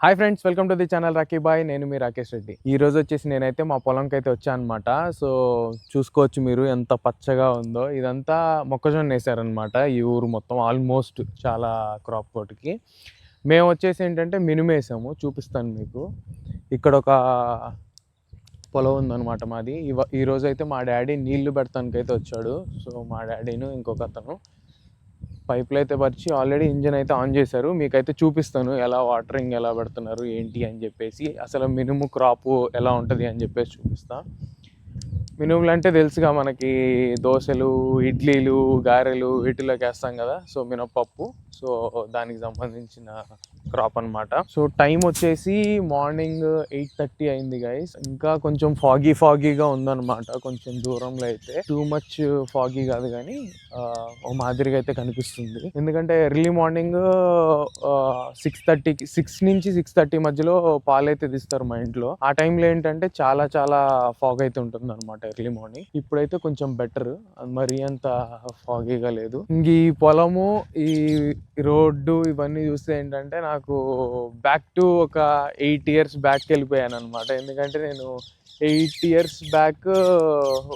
Hi friends, welcome to the channel Rocky boy. నేను మీ రాకేష్ రెడ్డి. ఈ రోజు వచ్చేసి నేనైతే మా పొలంకి అయితే వచ్చాను అనమాట. సో చూసుకోవచ్చు మీరు ఎంత పచ్చగా ఉందో. ఇదంతా మొక్కజొన్న వేసారనమాట ఈ ఊరు మొత్తం, ఆల్మోస్ట్ చాలా క్రాప్ కోట్కి. మేము వచ్చేసి ఏంటంటే మినుము వేసాము, చూపిస్తాను మీకు. ఇక్కడ ఒక పొలం ఉందన్నమాట మాది. ఈరోజు అయితే మా డాడీ నీళ్లు పెడతానికైతే వచ్చాడు. సో మా డాడీను ఇంకొక అతను పైపులు అయితే పరిచి ఆల్రెడీ ఇంజిన్ అయితే ఆన్ చేశారు. మీకైతే చూపిస్తాను ఎలా వాటరింగ్ ఎలా పెడుతున్నారు ఏంటి అని చెప్పేసి, అసలు మినుము క్రాపు ఎలా ఉంటుంది అని చెప్పేసి చూపిస్తా. మినుములు అంటే తెలుసుగా మనకి, దోశలు, ఇడ్లీలు, గారెలు వీటిలోకి వేస్తాం కదా. సో మినపప్పు, సో దానికి సంబంధించిన క్రాప్ అనమాట. సో టైం వచ్చేసి మార్నింగ్ 8:30 అయింది గైస్. ఇంకా కొంచెం ఫాగీగా ఉందన్నమాట. కొంచెం దూరంలో అయితే టూ మచ్ ఫాగీ కాదు కానీ ఓ మాదిరిగా అయితే కనిపిస్తుంది. ఎందుకంటే ఎర్లీ మార్నింగ్ 6 నుంచి 6:30 మధ్యలో పాలు అయితే తీస్తారు మా ఇంట్లో. ఆ టైంలో ఏంటంటే చాలా ఫాగ్ అయితే ఉంటుంది అనమాట ఎర్లీ మార్నింగ్. ఇప్పుడైతే కొంచెం బెటర్, మరీ అంత ఫాగీగా లేదు. ఇంక ఈ పొలము, ఈ రోడ్డు ఇవన్నీ చూస్తే ఏంటంటే నాకు బ్యాక్ టు ఒక 8 years బ్యాక్కి వెళ్ళిపోయాను అనమాట. ఎందుకంటే నేను 8 years బ్యాక్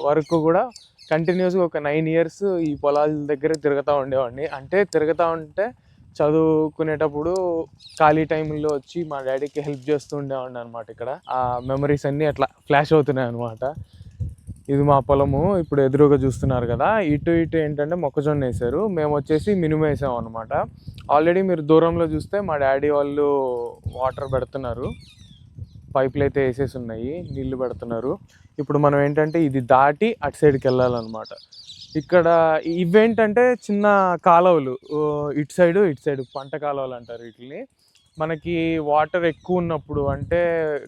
వరకు కూడా కంటిన్యూస్గా ఒక 9 years ఈ పొలాల దగ్గర తిరుగుతూ ఉండేవాడిని. అంటే తిరుగుతూ ఉంటే చదువుకునేటప్పుడు ఖాళీ టైంలో వచ్చి మా డాడీకి హెల్ప్ చేస్తూ ఉండేవాడిని అనమాట. ఇక్కడ ఆ మెమరీస్ అన్నీ అట్లా ఫ్లాష్ అవుతున్నాయి అనమాట. ఇది మా పొలము, ఇప్పుడు ఎదురుగా చూస్తున్నారు కదా. ఇటు ఏంటంటే మొక్కజొన్న వేసారు, మేము వచ్చేసి మినుము వేసాం అనమాట. ఆల్రెడీ మీరు దూరంలో చూస్తే మా డాడీ వాళ్ళు వాటర్ పెడుతున్నారు, పైపులు అయితే వేసేసి ఉన్నాయి, నీళ్లు పెడుతున్నారు. ఇప్పుడు మనం ఏంటంటే ఇది దాటి అటు సైడ్కి వెళ్ళాలన్నమాట. ఇక్కడ ఇవేంటంటే చిన్న కాలువలు, ఇటు సైడ్ పంట కాలువలు అంటారు వీటిని. మనకి వాటర్ ఎక్కువ ఉన్నప్పుడు, అంటే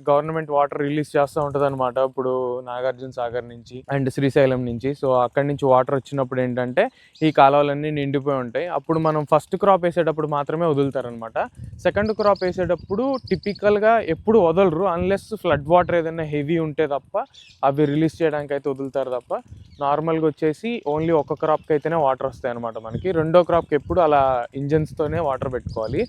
గవర్నమెంట్ వాటర్ రిలీజ్ చేస్తూ ఉంటుంది అనమాట. ఇప్పుడు నాగార్జున సాగర్ నుంచి అండ్ శ్రీశైలం నుంచి. సో అక్కడి నుంచి వాటర్ వచ్చినప్పుడు ఏంటంటే ఈ కాలువలన్నీ నిండిపోయి ఉంటాయి. అప్పుడు మనం ఫస్ట్ క్రాప్ వేసేటప్పుడు మాత్రమే వదులుతారనమాట. సెకండ్ క్రాప్ వేసేటప్పుడు టిపికల్గా ఎప్పుడు వదలరు, అన్లెస్ ఫ్లడ్ వాటర్ ఏదైనా హెవీ ఉంటే తప్ప అవి రిలీజ్ చేయడానికి అయితే వదులుతారు తప్ప. నార్మల్గా వచ్చేసి ఓన్లీ ఒక క్రాప్కి అయితేనే వాటర్ వస్తాయి అనమాట మనకి. రెండో క్రాప్కి ఎప్పుడు అలా ఇంజన్స్తోనే వాటర్ పెట్టుకోవాలి.